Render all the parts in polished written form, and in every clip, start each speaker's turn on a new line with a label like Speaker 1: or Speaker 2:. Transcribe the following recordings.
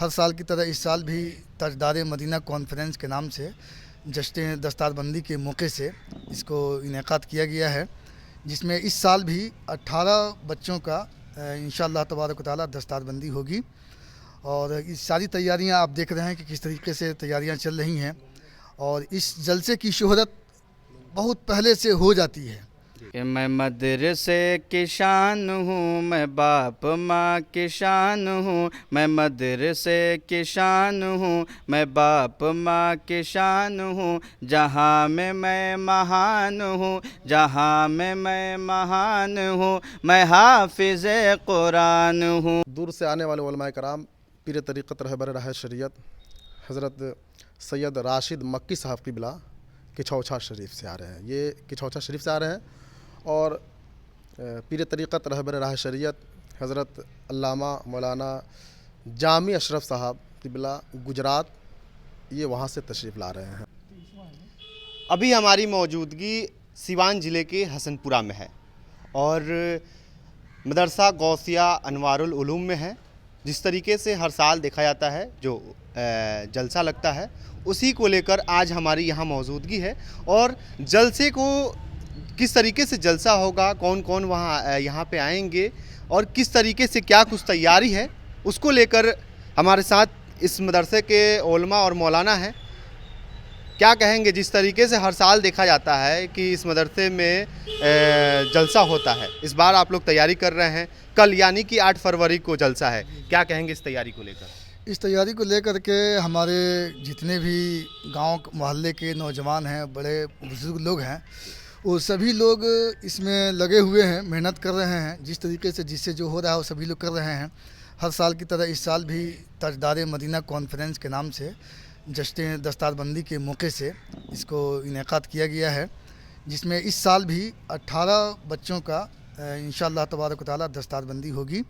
Speaker 1: ہر سال کی طرح اس سال بھی تاجدار مدینہ کانفرنس کے نام سے جشن دستار بندی کے موقع سے اس کو انعقاد کیا گیا ہے، جس میں اس سال بھی 18 بچوں کا انشاءاللہ تبارک و تعالی دستار بندی ہوگی۔ اور اس ساری تیاریاں آپ دیکھ رہے ہیں کہ کس طریقے سے تیاریاں چل رہی ہیں، اور اس جلسے کی شہرت بہت پہلے سے ہو جاتی ہے۔
Speaker 2: کہ میں مدرسے کی شان ہوں، میں باپ ماں کی شان ہوں، میں مدرسے کی شان ہوں، میں باپ ماں کی شان ہوں، جہاں میں مہان ہوں، جہاں میں مہان ہوں، میں حافظ قرآن ہوں۔
Speaker 3: دور سے آنے والے علماء کرام، پیر طریقت رہبر راہ شریعت حضرت سید راشد مکی صاحب قبلہ کچھوچھا شریف سے آ رہے ہیں۔ یہ کچھوچھا شریف سے آ رہے ہیں، اور پیر طریقت رہبر راہ شریعت حضرت علامہ مولانا جامی اشرف صاحب قبلہ گجرات، یہ وہاں سے تشریف لا رہے ہیں۔
Speaker 4: ابھی ہماری موجودگی سیوان ضلع کے حسن پورہ میں ہے، اور مدرسہ غوثیہ انوار العلوم میں ہے۔ جس طریقے سے ہر سال دیکھا جاتا ہے جو جلسہ لگتا ہے، اسی کو لے کر آج ہماری یہاں موجودگی ہے، اور جلسے کو کس طریقے سے جلسہ ہوگا، کون کون وہاں یہاں پہ آئیں گے، اور کس طریقے سے کیا کچھ تیاری ہے، اس کو لے کر ہمارے ساتھ اس مدرسے کے علماء اور مولانا ہیں۔ کیا کہیں گے؟ جس طریقے سے ہر سال دیکھا جاتا ہے کہ اس مدرسے میں جلسہ ہوتا ہے، اس بار آپ لوگ تیاری کر رہے ہیں، کل یعنی کہ 8 فروری کو جلسہ ہے، کیا کہیں گے اس تیاری کو لے کر؟
Speaker 1: اس تیاری کو لے کر کے ہمارے جتنے بھی گاؤں محلے کے نوجوان ہیں، بڑے بزرگ لوگ ہیں، وہ سبھی لوگ اس میں لگے ہوئے ہیں، محنت کر رہے ہیں۔ جس طریقے سے جس سے جو ہو رہا ہے وہ سبھی لوگ کر رہے ہیں۔ ہر سال کی طرح اس سال بھی تاجدار مدینہ کانفرنس کے نام سے جشن دستار بندی کے موقع سے اس کو انعقاد کیا گیا ہے، جس میں اس سال بھی 18 بچوں کا انشاءاللہ تبارک و تعالی دستار بندی ہوگی۔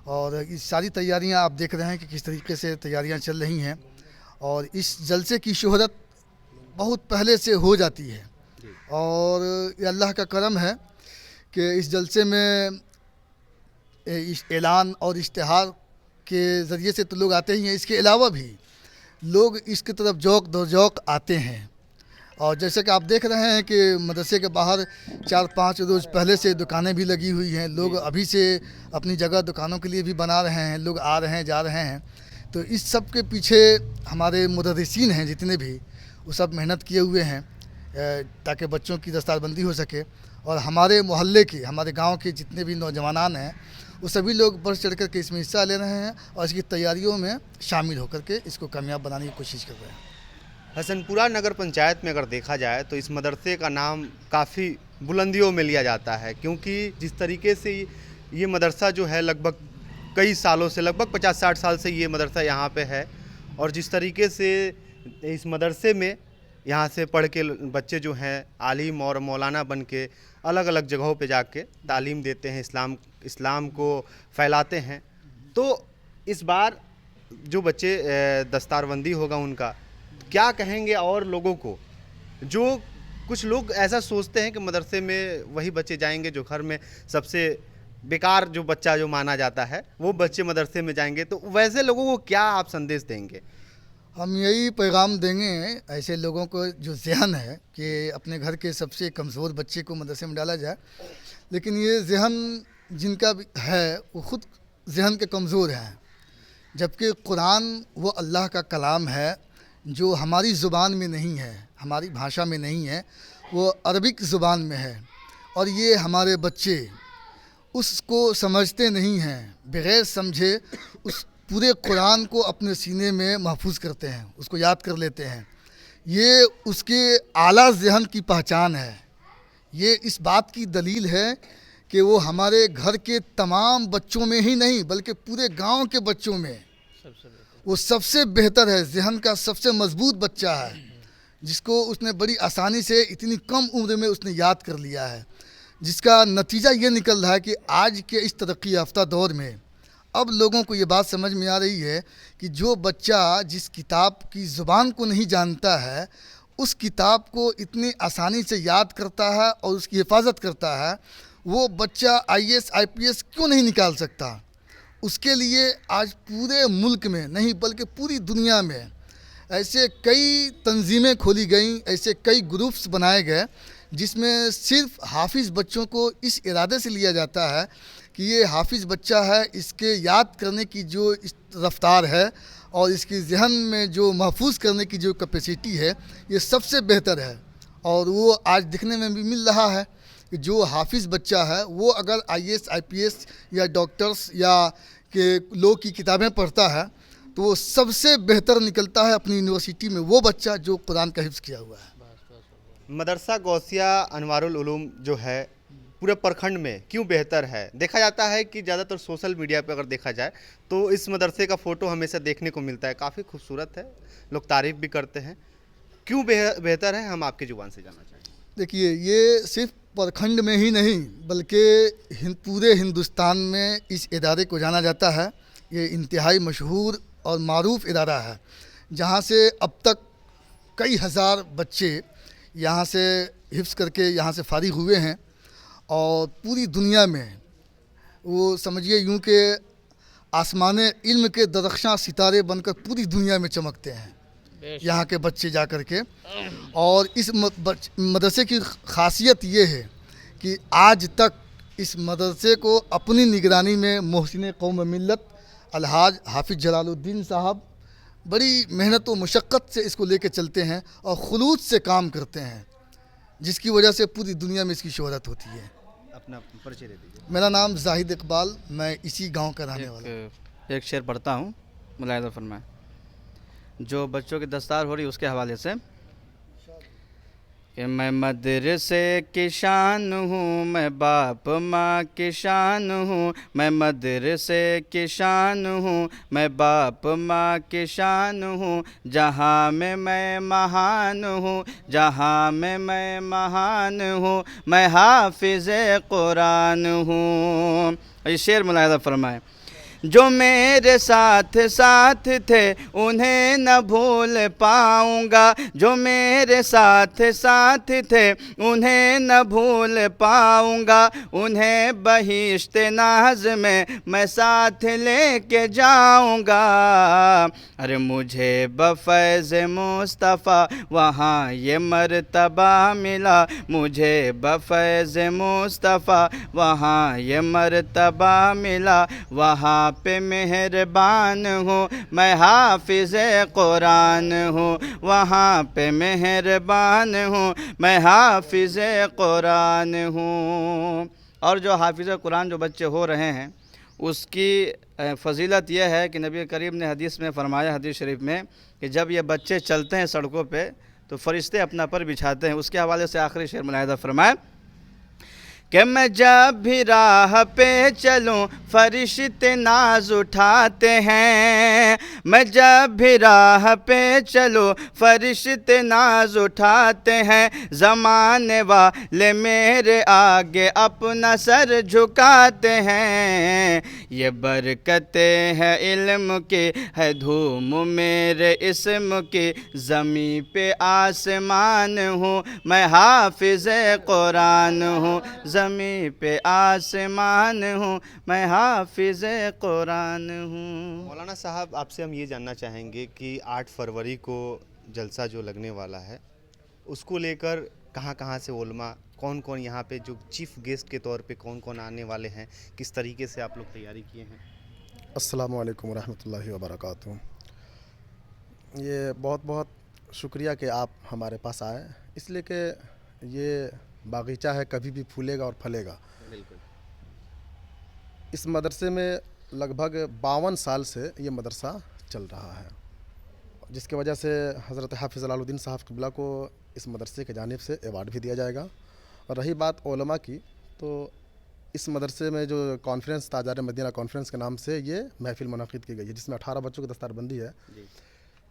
Speaker 1: اور اس ساری تیاریاں آپ دیکھ رہے ہیں کہ کس طریقے سے تیاریاں چل رہی ہیں، اور اس جلسے کی شہرت بہت پہلے سے ہو جاتی ہے، اور یہ اللہ کا کرم ہے کہ اس جلسے میں اعلان اور اشتہار کے ذریعے سے تو لوگ آتے ہی ہیں، اس کے علاوہ بھی لوگ اس کی طرف ذوق در ذوق آتے ہیں۔ اور جیسے کہ آپ دیکھ رہے ہیں کہ مدرسے کے باہر 4-5 روز پہلے سے دکانیں بھی لگی ہوئی ہیں، لوگ ابھی سے اپنی جگہ دکانوں کے لیے بھی بنا رہے ہیں، لوگ آ رہے ہیں جا رہے ہیں۔ تو اس سب کے پیچھے ہمارے مدرسین ہیں جتنے بھی، وہ سب محنت کیے ہوئے ہیں تاکہ بچوں کی دستار بندی ہو سکے، اور ہمارے محلے کے، ہمارے گاؤں کے جتنے بھی نوجوانان ہیں، وہ سبھی لوگ بڑھ چڑھ کر کے اس میں حصہ لے رہے ہیں، اور اس کی تیاریوں میں شامل ہو کر کے اس کو کامیاب بنانے کی کوشش کر رہے ہیں۔
Speaker 4: حسن پورہ نگر پنچایت میں اگر دیکھا جائے تو اس مدرسے کا نام کافی بلندیوں میں لیا جاتا ہے، کیونکہ جس طریقے سے یہ مدرسہ جو ہے لگ بھگ کئی سالوں سے، لگ بھگ 50-60 سال سے یہ مدرسہ یہاں پہ ہے، اور جس طریقے سے اس مدرسے میں یہاں سے پڑھ کے بچے جو ہیں عالم اور مولانا بن کے الگ الگ جگہوں پہ جا کے تعلیم دیتے ہیں، اسلام کو پھیلاتے ہیں۔ تو اس بار جو بچے دستار بندی ہوگا ان کا کیا کہیں گے؟ اور لوگوں کو، جو کچھ لوگ ایسا سوچتے ہیں کہ مدرسے میں وہی بچے جائیں گے جو گھر میں سب سے بیکار جو بچہ جو مانا جاتا ہے، وہ بچے مدرسے میں جائیں گے، تو ویسے لوگوں کو کیا آپ سندیش دیں گے؟
Speaker 1: ہم یہی پیغام دیں گے ایسے لوگوں کو جو ذہن ہے کہ اپنے گھر کے سب سے کمزور بچے کو مدرسے میں ڈالا جائے، لیکن یہ ذہن جن کا ہے وہ خود ذہن کے کمزور ہیں، جبکہ قرآن وہ اللہ کا کلام ہے جو ہماری زبان میں نہیں ہے، ہماری بھاشا میں نہیں ہے، وہ عربک زبان میں ہے، اور یہ ہمارے بچے اس کو سمجھتے نہیں ہیں، بغیر سمجھے اس پورے قرآن کو اپنے سینے میں محفوظ کرتے ہیں، اس کو یاد کر لیتے ہیں۔ یہ اس کے اعلیٰ ذہن کی پہچان ہے، یہ اس بات کی دلیل ہے کہ وہ ہمارے گھر کے تمام بچوں میں ہی نہیں بلکہ پورے گاؤں کے بچوں میں وہ سب سے بہتر ہے، ذہن کا سب سے مضبوط بچہ ہے، جس کو اس نے بڑی آسانی سے اتنی کم عمر میں اس نے یاد کر لیا ہے، جس کا نتیجہ یہ نکل رہا ہے کہ آج کے اس ترقی یافتہ دور میں اب لوگوں کو یہ بات سمجھ میں آ رہی ہے کہ جو بچہ جس کتاب کی زبان کو نہیں جانتا ہے، اس کتاب کو اتنی آسانی سے یاد کرتا ہے اور اس کی حفاظت کرتا ہے، وہ بچہ IAS IPS کیوں نہیں نکال سکتا؟ اس کے لیے آج پورے ملک میں نہیں بلکہ پوری دنیا میں ایسے کئی تنظیمیں کھولی گئیں، ایسے کئی گروپس بنائے گئے جس میں صرف حافظ بچوں کو اس ارادے سے لیا جاتا ہے کہ یہ حافظ بچہ ہے، اس کے یاد کرنے کی جو رفتار ہے اور اس کی ذہن میں جو محفوظ کرنے کی جو کیپیسٹی ہے یہ سب سے بہتر ہے، اور وہ آج دکھنے میں بھی مل رہا ہے کہ جو حافظ بچہ ہے وہ اگر IAS IPS یا ڈاکٹرس یا کہ لو کی کتابیں پڑھتا ہے تو وہ سب سے بہتر نکلتا ہے اپنی یونیورسٹی میں وہ بچہ جو قرآن کا حفظ کیا ہوا ہے۔
Speaker 4: مدرسہ غوثیہ انوار العلوم جو ہے پورے پرکھنڈ میں کیوں بہتر ہے؟ دیکھا جاتا ہے کہ زیادہ تر سوشل میڈیا پہ اگر دیکھا جائے تو اس مدرسے کا فوٹو ہمیشہ دیکھنے کو ملتا ہے، کافی خوبصورت ہے، لوگ تعریف بھی کرتے ہیں، کیوں بہتر ہے؟ ہم آپ کی زبان سے جاننا چاہیں گے۔
Speaker 1: دیکھیے، یہ صرف پرکھنڈ میں ہی نہیں بلکہ پورے ہندوستان میں اس ادارے کو جانا جاتا ہے۔ یہ انتہائی مشہور اور معروف ادارہ ہے جہاں سے اب تک کئی ہزار بچے یہاں سے حفظ کر کے یہاں سے فارغ ہوئے ہیں، اور پوری دنیا میں وہ سمجھیے یوں کہ آسمان علم کے درخشاں ستارے بن کر پوری دنیا میں چمکتے ہیں یہاں کے بچے جا کر کے۔ اور اس مدرسے کی خاصیت یہ ہے کہ آج تک اس مدرسے کو اپنی نگرانی میں محسن قوم ملت الحاج حافظ جلال الدین صاحب بڑی محنت و مشقت سے اس کو لے کے چلتے ہیں اور خلوص سے کام کرتے ہیں، جس کی وجہ سے پوری دنیا میں اس کی شہرت ہوتی ہے۔
Speaker 4: اپنا پریچے دے دیجیے۔
Speaker 1: میرا نام زاہد اقبال، میں اسی گاؤں کا رہنے والا ہوں۔
Speaker 2: ایک شعر پڑھتا ہوں، ملاحظہ فرمائیں، جو بچوں کی دستار ہو رہی اس کے حوالے سے کہ میں مدرسے کی شان ہوں، میں باپ ماں کی شان ہوں، میں مدرسے کی شان ہوں، میں باپ ماں کی شان ہوں، جہاں میں مہان ہوں، جہاں میں مہان ہوں، میں حافظ قرآن ہوں۔ یہ شعر ملاحظہ فرمائیں۔ جو میرے ساتھ ساتھ تھے انہیں نہ بھول پاؤں گا، جو میرے ساتھ ساتھ تھے انہیں نہ بھول پاؤں گا، انہیں بہشت ناز میں ساتھ لے کے جاؤں گا۔ ارے مجھے بفیض مصطفیٰ وہاں یہ مرتبہ ملا، مجھے بفیض مصطفیٰ وہاں یہ مرتبہ ملا، وہاں پہ مہربان ہوں میں حافظ قرآن ہوں، وہاں پہ مہربان ہوں میں حافظ قرآن ہوں۔ اور جو حافظ قرآن جو بچے ہو رہے ہیں اس کی فضیلت یہ ہے کہ نبی کریم نے حدیث میں فرمایا، حدیث شریف میں، کہ جب یہ بچے چلتے ہیں سڑکوں پہ تو فرشتے اپنا پر بچھاتے ہیں۔ اس کے حوالے سے آخری شعر ملاحظہ فرمائیں کہ میں جب بھی راہ پہ چلوں فرشتے ناز اٹھاتے ہیں، میں جب بھی راہ پہ چلوں فرشتے ناز اٹھاتے ہیں، زمانے والے میرے آگے اپنا سر جھکاتے ہیں۔ یہ برکتیں ہے علم کی، ہے دھوم میرے اسم کی، زمین پہ آسمان ہوں میں حافظ قرآن ہوں، زمین پہ آسمان ہوں میں حافظ قرآن ہوں۔
Speaker 4: مولانا صاحب، آپ سے ہم یہ جاننا چاہیں گے کہ 8 فروری کو جلسہ جو لگنے والا ہے اس کو لے کر کہاں کہاں سے علماء، کون کون یہاں پہ جو چیف گیسٹ کے طور پہ کون کون آنے والے ہیں، کس طریقے سے آپ لوگ تیاری کیے ہیں؟
Speaker 3: السلام علیکم ورحمۃ اللہ وبرکاتہ۔ یہ بہت بہت شکریہ کہ آپ ہمارے پاس آئے، اس لیے کہ یہ باغیچہ ہے، کبھی بھی پھولے گا اور پھلے گا۔
Speaker 4: بالکل۔
Speaker 3: اس مدرسے میں لگ بھگ 52 سال سے یہ مدرسہ چل رہا ہے، جس کی وجہ سے حضرت حافظ جلال الدین صاحب قبلہ کو اس مدرسے کی جانب سے ایوارڈ بھی دیا جائے گا۔ اور رہی بات علماء کی، تو اس مدرسے میں جو کانفرنس تاجر مدینہ کانفرنس کے نام سے یہ محفل منعقد کی گئی ہے، جس میں 18 بچوں کی دستار بندی ہے۔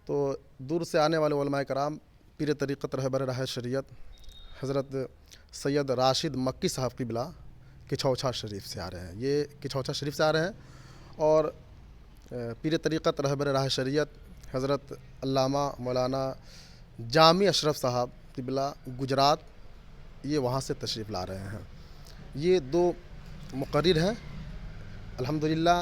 Speaker 3: تو دور سے آنے والے علماء کرام، پیر طریقت رہبر راہ شریعت حضرت سید راشد مکی صاحب قبلہ کچھوچھا شریف سے آ رہے ہیں، یہ کچھوچھا شریف سے آ رہے ہیں۔ اور پیر طریقت رہبر راہ شریعت حضرت علامہ مولانا جامی اشرف صاحب قبلہ گجرات، یہ وہاں سے تشریف لا رہے ہیں۔ یہ 2 مقرر ہیں۔ الحمدللہ